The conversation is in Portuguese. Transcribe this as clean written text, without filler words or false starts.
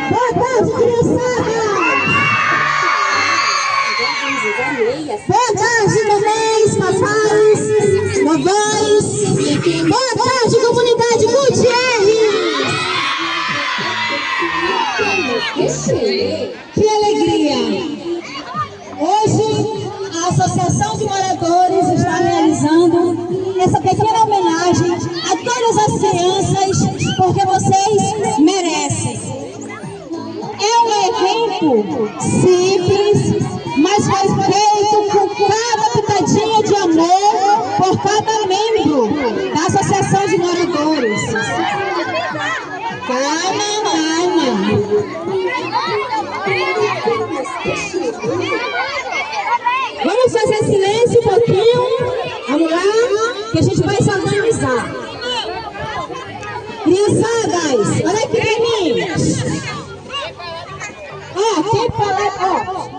Boa tarde, criançada! Boa tarde, mamães, papais, vovós. Boa tarde, comunidade Gutierrez. Que alegria! Hoje, a Associação de Moradores está realizando essa pequena homenagem a todas as crianças, porque vocês merecem. É um evento simples, mas foi feito com cada pitadinha de amor por cada membro da Associação de Moradores. Calma, calma. Vamos fazer silêncio um pouquinho. Vamos lá, que a gente vai se organizar. Criançadas, olha aqui pra mim. Ó, quem falar, ó.